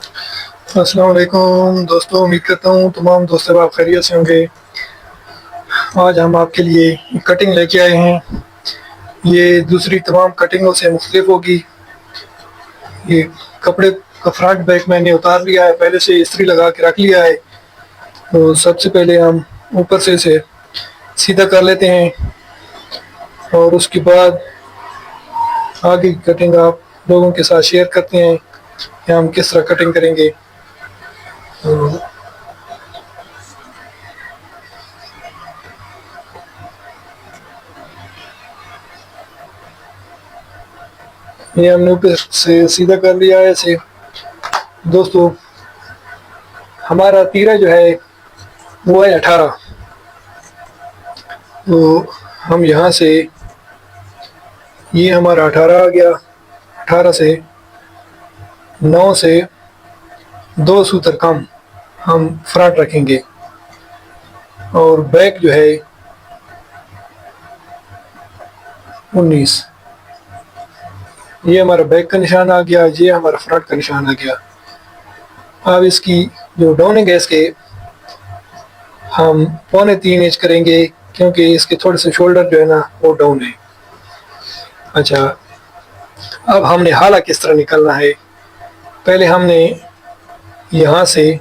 अस्सलाम वालेकुम दोस्तों, उम्मीद करता हूँ तमाम दोस्त आप खैरियत से होंगे। आज हम आपके लिए कटिंग लेके आए हैं। ये दूसरी तमाम कटिंगों से मुख्तलिफ होगी। ये कपड़े का फ्रंट बैक मैंने उतार लिया है, पहले से इस्त्री लगा के रख लिया है। तो सबसे पहले हम ऊपर से इसे सीधा कर लेते हैं और उसके बाद आगे की कटिंग आप लोगों के साथ शेयर करते हैं कि हम किस तरह कटिंग करेंगे। तो ये हमने ऊपर से सीधा कर लिया है इसे। दोस्तों, हमारा तीरा जो है वो है 18। तो हम यहाँ से, ये हमारा 18 आ गया। 18 से 9 से 2 सूत्र कम हम फ्रंट रखेंगे और बैक जो है 19। ये हमारा बैक का निशान आ गया, ये हमारा फ्रंट का निशान आ गया। अब इसकी जो डाउनिंग है इसके हम 3.25 इंच करेंगे, क्योंकि इसके थोड़े से शोल्डर जो है ना वो डाउन है। अच्छा, अब हमने हाला किस तरह निकलना है। पहले हमने यहाँ से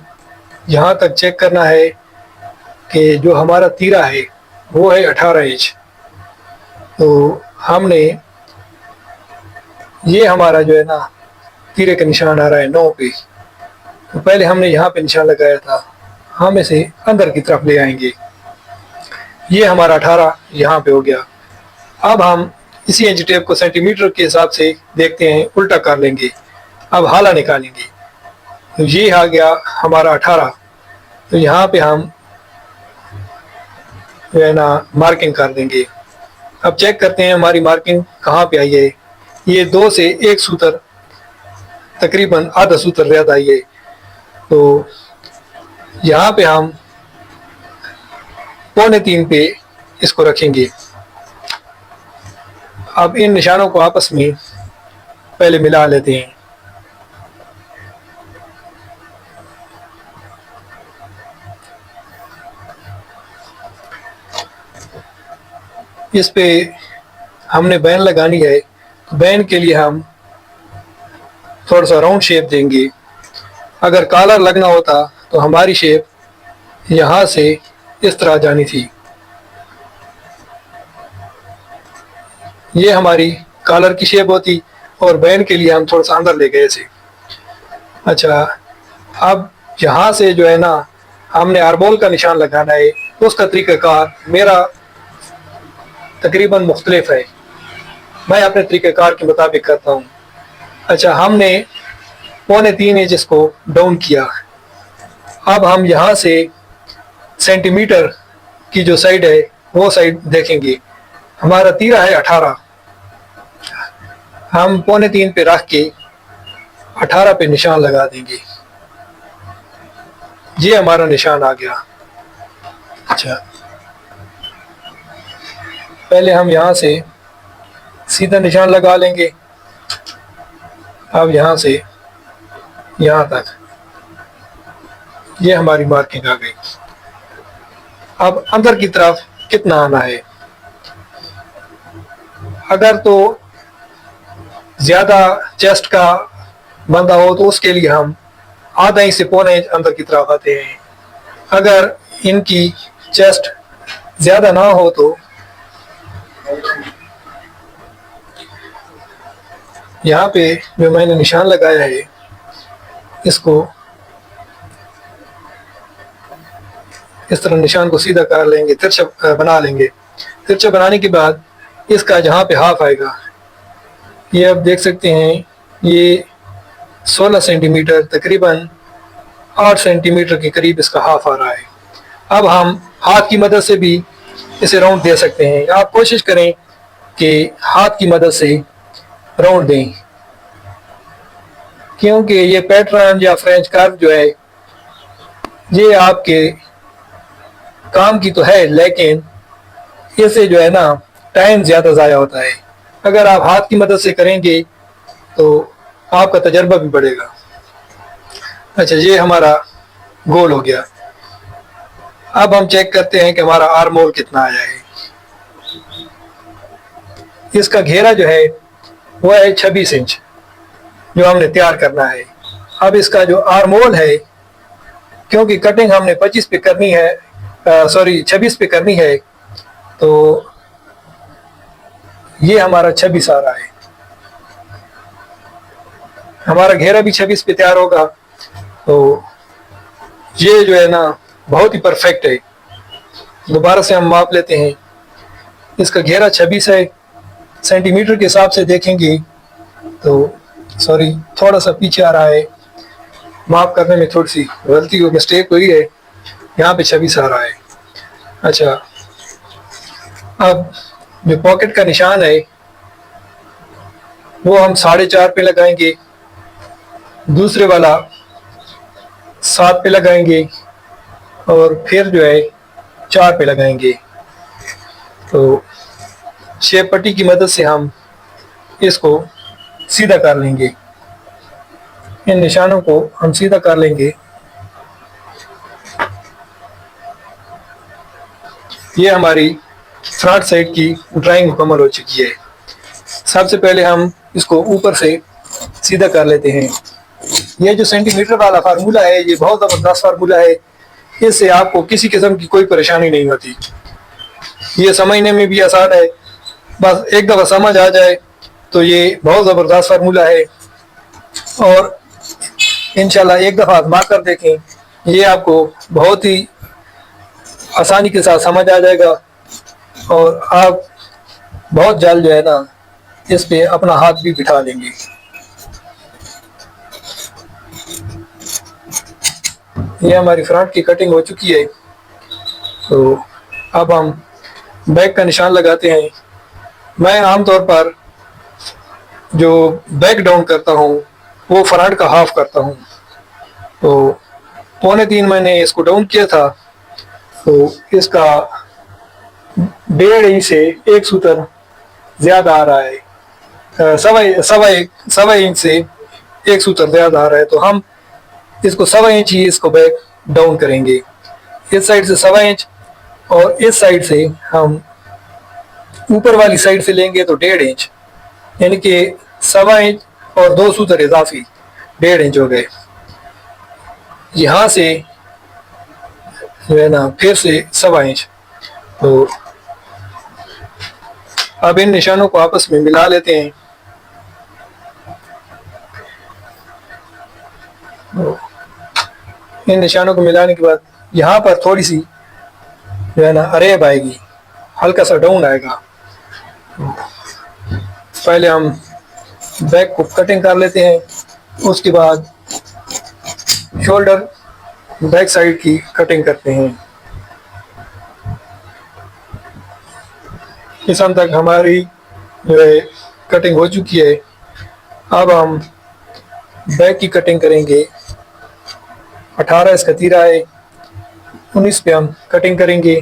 यहाँ तक चेक करना है कि जो हमारा तीरा है वो है 18 इंच। तो हमने, ये हमारा जो है ना तीरे का निशान आ रहा है 9 पे। तो पहले हमने यहाँ पे निशान लगाया था, हम इसे अंदर की तरफ ले आएंगे। ये हमारा 18 यहाँ पे हो गया। अब हम इसी इंच टेप को सेंटीमीटर के हिसाब से देखते हैं, उल्टा कर लेंगे। अब हाला निकालेंगे। तो ये आ गया हमारा 18। तो यहाँ पे हम जो है ना मार्किंग कर देंगे। अब चेक करते हैं हमारी मार्किंग कहाँ पे आई है। ये 2 से 1 सूत्र, तकरीबन आधा सूत्र ज़्यादा आई है। तो यहाँ पे हम 3.25 पे इसको रखेंगे। अब इन निशानों को आपस में पहले मिला लेते हैं। इस पे हमने बैन लगानी है। बैन के लिए हम थोड़ा सा राउंड शेप देंगे। अगर कॉलर लगना होता तो हमारी शेप यहाँ से इस तरह जानी थी। ये हमारी कॉलर की शेप होती और बैन के लिए हम थोड़ा सा अंदर ले गए थे। अच्छा, अब यहाँ से जो है ना हमने आरबोल का निशान लगाना है। उसका तरीक़ाकार मेरा तकरीबन मुख्तलिफ है, मैं अपने तरीक़ाकार के मुताबिक करता हूँ। अच्छा, हमने 3.25 इंच इसको डाउन किया। अब हम यहाँ से सेंटीमीटर की जो साइड है वो साइड देखेंगे। हमारा तीरा है 18, हम 3.25 पे रख के 18 पे निशान लगा देंगे। ये हमारा निशान आ गया। अच्छा, पहले हम यहाँ से सीधा निशान लगा लेंगे। अब यहाँ से यहाँ तक ये हमारी मार्किंग आ गई। अब अंदर की तरफ कितना आना है। अगर तो ज़्यादा चेस्ट का बंदा हो तो उसके लिए हम आधा इंच से 1.25 इंच अंदर की तरफ आते हैं। अगर इनकी चेस्ट ज़्यादा ना हो तो यहाँ पे जो मैंने निशान लगाया है इसको इस तरह निशान को सीधा कर लेंगे, तिरछा बना लेंगे। तिरछा बनाने के बाद इसका जहाँ पे हाफ आएगा, ये आप देख सकते हैं, ये 16 सेंटीमीटर, तकरीबन 8 सेंटीमीटर के करीब इसका हाफ आ रहा है। अब हम हाथ की मदद से भी इसे राउंड दे सकते हैं। आप कोशिश करें कि हाथ की मदद से राउंड दें, क्योंकि ये पैटर्न या फ्रेंच कर्व जो है ये आपके काम की तो है, लेकिन इससे जो है ना टाइम ज़्यादा ज़ाया होता है। अगर आप हाथ की मदद से करेंगे तो आपका तजर्बा भी बढ़ेगा। अच्छा, ये हमारा गोल हो गया। अब हम चेक करते हैं कि हमारा आर्म होल कितना आया है। इसका घेरा जो है वो है 26 इंच जो हमने तैयार करना है। अब इसका जो आर्म होल है, क्योंकि कटिंग हमने 25 पे करनी है, सॉरी 26 पे करनी है, तो ये हमारा 26 आ रहा है। हमारा घेरा भी 26 पे तैयार होगा, तो ये जो है ना बहुत ही परफेक्ट है। दोबारा से हम माप लेते हैं। इसका घेरा 26 है। सेंटीमीटर के हिसाब से देखेंगे तो, सॉरी थोड़ा सा पीछे आ रहा है, माप करने में थोड़ी सी गलती हुई, मिस्टेक हुई है। यहाँ पे 26 आ रहा है। अच्छा, अब जो पॉकेट का निशान है वो हम 4.5 पे लगाएंगे, दूसरे वाला 7 पे लगाएंगे और फिर जो है 4 पे लगाएंगे। तो शेप पट्टी की मदद से हम इसको सीधा कर लेंगे। इन निशानों को हम सीधा कर लेंगे। ये हमारी फ्रंट साइड की ड्राइंग मुकम्मल हो चुकी है। सबसे पहले हम इसको ऊपर से सीधा कर लेते हैं। ये जो सेंटीमीटर वाला फार्मूला है ये बहुत ज़बरदस्त फार्मूला है। इससे आपको किसी किस्म की कोई परेशानी नहीं होती। ये समझने में भी आसान है, बस एक दफ़ा समझ आ जाए तो ये बहुत ज़बरदस्त फार्मूला है। और इंशाल्लाह एक दफ़ा आजमा कर देखें, ये आपको बहुत ही आसानी के साथ समझ आ जाएगा और आप बहुत जल्द जो है ना इस पे अपना हाथ भी बिठा लेंगे। ये हमारी फ्रंट की कटिंग हो चुकी है। तो अब हम बैक का निशान लगाते हैं। मैं आमतौर पर जो बैक डाउन करता हूँ वो फ्रंट का हाफ करता हूँ। तो 2.25 मैंने इसको डाउन किया था, तो इसका 1.5 इंच से 1 सूत्र ज़्यादा आ रहा है। सवा इंच से 1 सूत्र ज़्यादा आ रहा है, तो हम इसको सवा इंच ही इसको बैक डाउन करेंगे। इस साइड से सवा इंच और इस साइड से हम ऊपर वाली साइड से लेंगे तो 1.5 इंच, यानी कि सवा इंच और 2 सूत्र इजाफी 1.5 इंच हो गए। यहाँ से जो है ना फिर से सवा इंच। तो अब इन निशानों को आपस में मिला लेते हैं। तो इन निशानों को मिलाने के बाद यहाँ पर थोड़ी सी जो है ना अरेब आएगी, हल्का सा डाउन आएगा। पहले हम बैक को कटिंग कर लेते हैं, उसके बाद शोल्डर बैक साइड की कटिंग करते हैं। इस हद तक हमारी जो है कटिंग हो चुकी है। अब हम बैक की कटिंग करेंगे। 18 इसका तीरा है, 19 पे हम कटिंग करेंगे।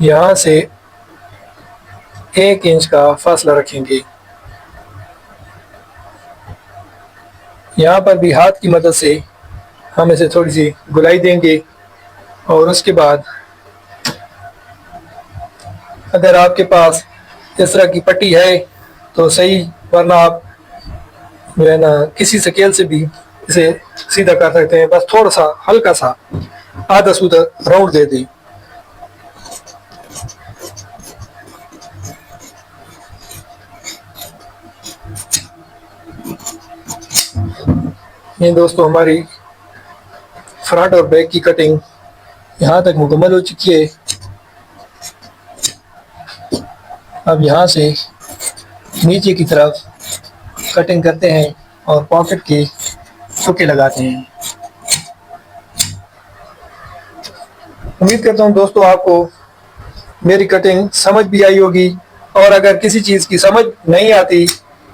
यहाँ से 1 इंच का फासला रखेंगे। यहाँ पर भी हाथ की मदद से हम इसे थोड़ी सी गुलाई देंगे और उसके बाद अगर आपके पास इस तरह की पट्टी है तो सही, वरना आप जो है ना किसी स्केल से भी इसे सीधा कर सकते हैं। बस थोड़ा सा हल्का सा आधा सूत्र राउंड दे दें। ये दोस्तों हमारी फ्रंट और बैक की कटिंग यहाँ तक मुकम्मल हो चुकी है। अब यहाँ से नीचे की तरफ कटिंग करते हैं और पॉकेट के तुक्के लगाते हैं। उम्मीद करता हूँ दोस्तों आपको मेरी कटिंग समझ भी आई होगी, और अगर किसी चीज़ की समझ नहीं आती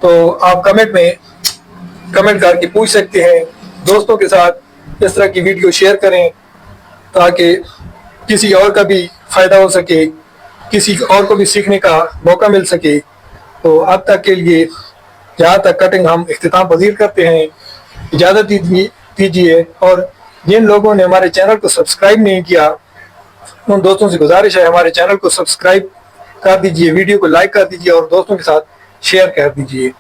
तो आप कमेंट करके पूछ सकते हैं। दोस्तों के साथ इस तरह की वीडियो शेयर करें ताकि किसी और का भी फ़ायदा हो सके, किसी और को भी सीखने का मौका मिल सके। तो अब तक के लिए जहाँ तक कटिंग हम इख्तिताम पजीर करते हैं, इजाज़त कीजिए, और जिन लोगों ने हमारे चैनल को सब्सक्राइब नहीं किया उन दोस्तों से गुजारिश है हमारे चैनल को सब्सक्राइब कर दीजिए, वीडियो को लाइक कर दीजिए और दोस्तों के साथ शेयर कर दीजिए।